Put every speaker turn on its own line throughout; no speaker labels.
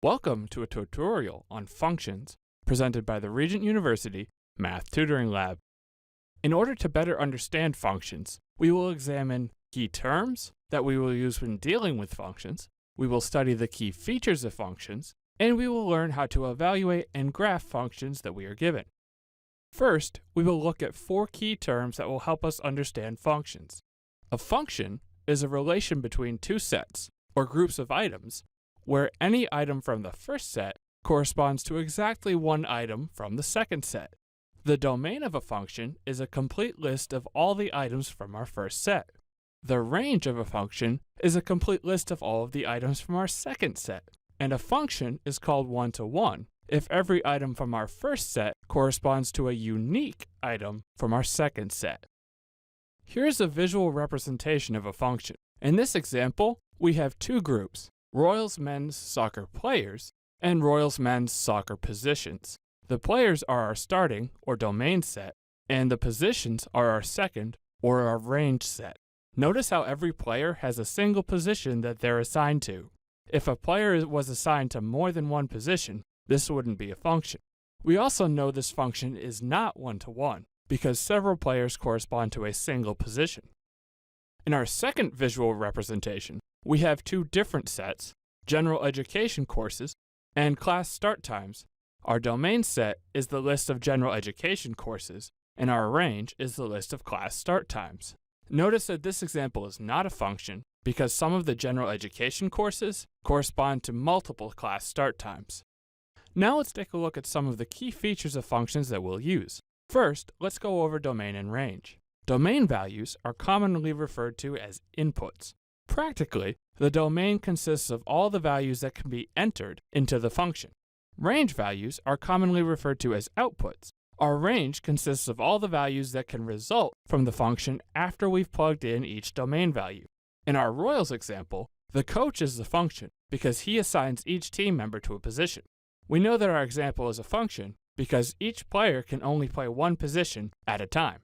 Welcome to a tutorial on functions presented by the Regent University Math Tutoring Lab. In order to better understand functions, we will examine key terms that we will use when dealing with functions, we will study the key features of functions, and we will learn how to evaluate and graph functions that we are given. First, we will look at four key terms that will help us understand functions. A function is a relation between two sets, or groups of items, where any item from the first set corresponds to exactly one item from the second set. The domain of a function is a complete list of all the items from our first set. The range of a function is a complete list of all of the items from our second set. And a function is called one-to-one if every item from our first set corresponds to a unique item from our second set. Here's a visual representation of a function. In this example, we have two groups, Royals men's soccer players and Royals men's soccer positions. The players are our starting or domain set, and the positions are our second or our range set. Notice how every player has a single position that they're assigned to. If a player was assigned to more than one position, this wouldn't be a function. We also know this function is not one-to-one because several players correspond to a single position. In our second visual representation, we have two different sets, general education courses and class start times. Our domain set is the list of general education courses, and our range is the list of class start times. Notice that this example is not a function because some of the general education courses correspond to multiple class start times. Now let's take a look at some of the key features of functions that we'll use. First, let's go over domain and range. Domain values are commonly referred to as inputs. Practically, the domain consists of all the values that can be entered into the function. Range values are commonly referred to as outputs. Our range consists of all the values that can result from the function after we've plugged in each domain value. In our Royals example, the coach is the function because he assigns each team member to a position. We know that our example is a function because each player can only play one position at a time.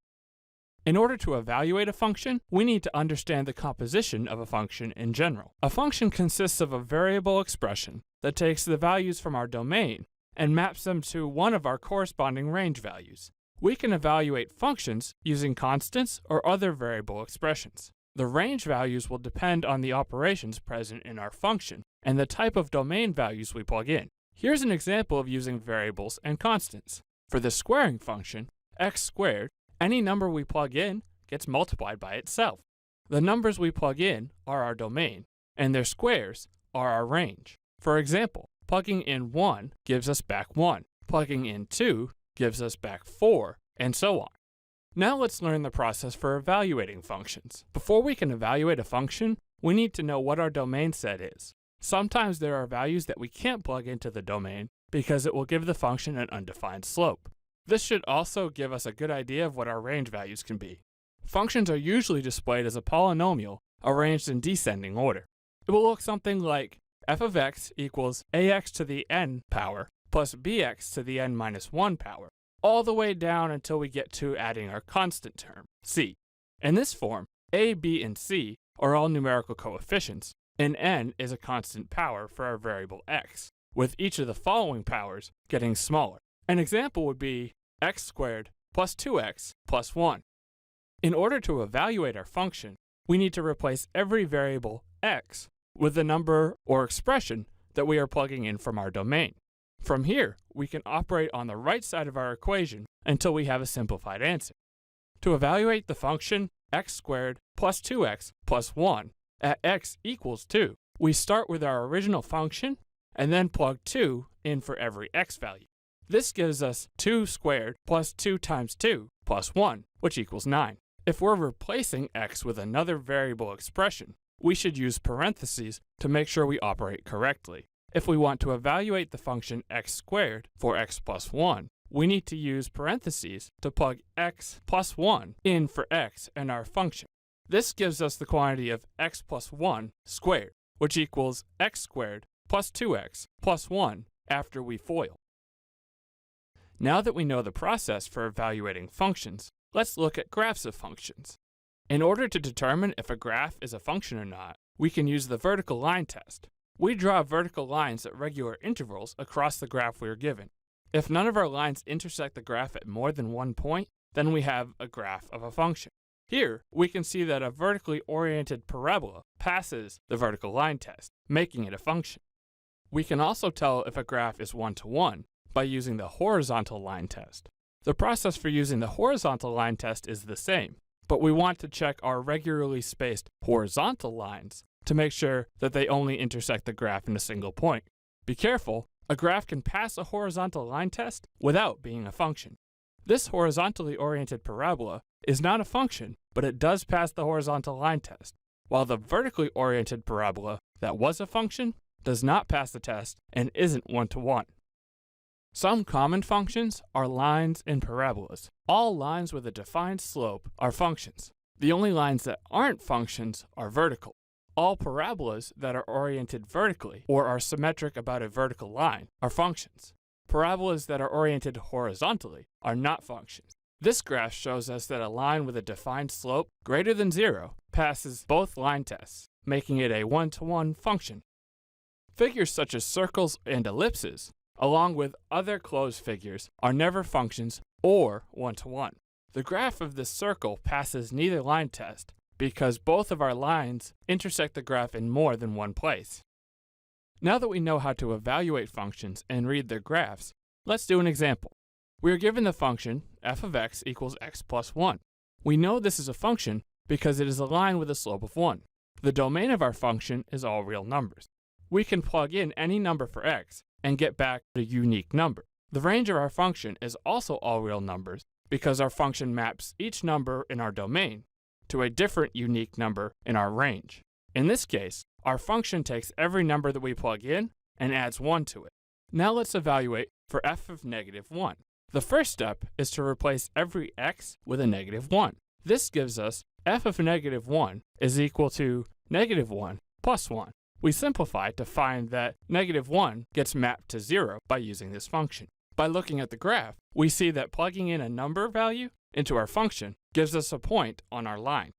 In order to evaluate a function, we need to understand the composition of a function in general. A function consists of a variable expression that takes the values from our domain and maps them to one of our corresponding range values. We can evaluate functions using constants or other variable expressions. The range values will depend on the operations present in our function and the type of domain values we plug in. Here's an example of using variables and constants. For the squaring function, x squared, any number we plug in gets multiplied by itself. The numbers we plug in are our domain, and their squares are our range. For example, plugging in 1 gives us back 1, plugging in 2 gives us back 4, and so on. Now let's learn the process for evaluating functions. Before we can evaluate a function, we need to know what our domain set is. Sometimes there are values that we can't plug into the domain because it will give the function an undefined slope. This should also give us a good idea of what our range values can be. Functions are usually displayed as a polynomial arranged in descending order. It will look something like f of x equals ax to the n power plus bx to the n minus 1 power, all the way down until we get to adding our constant term, c. In this form, a, b, and c are all numerical coefficients, and n is a constant power for our variable x, with each of the following powers getting smaller. An example would be x squared plus 2x plus 1. In order to evaluate our function, we need to replace every variable x with the number or expression that we are plugging in from our domain. From here, we can operate on the right side of our equation until we have a simplified answer. To evaluate the function x squared plus 2x plus 1 at x equals 2, we start with our original function and then plug 2 in for every x value. This gives us 2 squared plus 2 times 2 plus 1, which equals 9. If we're replacing x with another variable expression, we should use parentheses to make sure we operate correctly. If we want to evaluate the function x squared for x plus 1, we need to use parentheses to plug x plus 1 in for x in our function. This gives us the quantity of x plus 1 squared, which equals x squared plus 2x plus 1 after we FOIL. Now that we know the process for evaluating functions, let's look at graphs of functions. In order to determine if a graph is a function or not, we can use the vertical line test. We draw vertical lines at regular intervals across the graph we are given. If none of our lines intersect the graph at more than one point, then we have a graph of a function. Here, we can see that a vertically oriented parabola passes the vertical line test, making it a function. We can also tell if a graph is one-to-one by using the horizontal line test. The process for using the horizontal line test is the same, but we want to check our regularly spaced horizontal lines to make sure that they only intersect the graph in a single point. Be careful, a graph can pass a horizontal line test without being a function. This horizontally oriented parabola is not a function, but it does pass the horizontal line test, while the vertically oriented parabola that was a function does not pass the test and isn't one-to-one. Some common functions are lines and parabolas. All lines with a defined slope are functions. The only lines that aren't functions are vertical. All parabolas that are oriented vertically or are symmetric about a vertical line are functions. Parabolas that are oriented horizontally are not functions. This graph shows us that a line with a defined slope greater than 0 passes both line tests, making it a one-to-one function. Figures such as circles and ellipses, along with other closed figures, are never functions or one-to-one. The graph of this circle passes neither line test because both of our lines intersect the graph in more than one place. Now that we know how to evaluate functions and read their graphs, let's do an example. We are given the function f of x equals x plus 1. We know this is a function because it is a line with a slope of 1. The domain of our function is all real numbers. We can plug in any number for x and get back a unique number. The range of our function is also all real numbers because our function maps each number in our domain to a different unique number in our range. In this case, our function takes every number that we plug in and adds 1 to it. Now let's evaluate for f of negative 1. The first step is to replace every x with a negative 1. This gives us f of negative 1 is equal to negative 1 plus 1. We simplify to find that negative 1 gets mapped to 0 by using this function. By looking at the graph, we see that plugging in a number value into our function gives us a point on our line.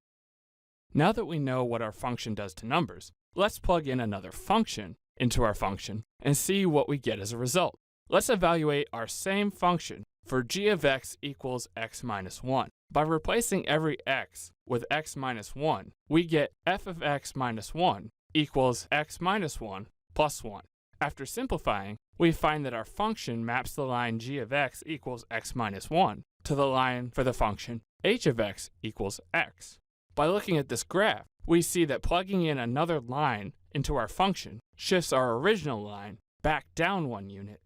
Now that we know what our function does to numbers, let's plug in another function into our function and see what we get as a result. Let's evaluate our same function for g of x equals x minus 1. By replacing every x with x minus 1, we get f of x minus 1 equals x minus 1 plus 1. After simplifying, we find that our function maps the line g of x equals x minus 1 to the line for the function h of x equals x. By looking at this graph, we see that plugging in another line into our function shifts our original line back down 1 unit.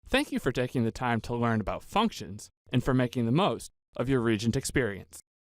Thank you for taking the time to learn about functions and for making the most of your Regent experience.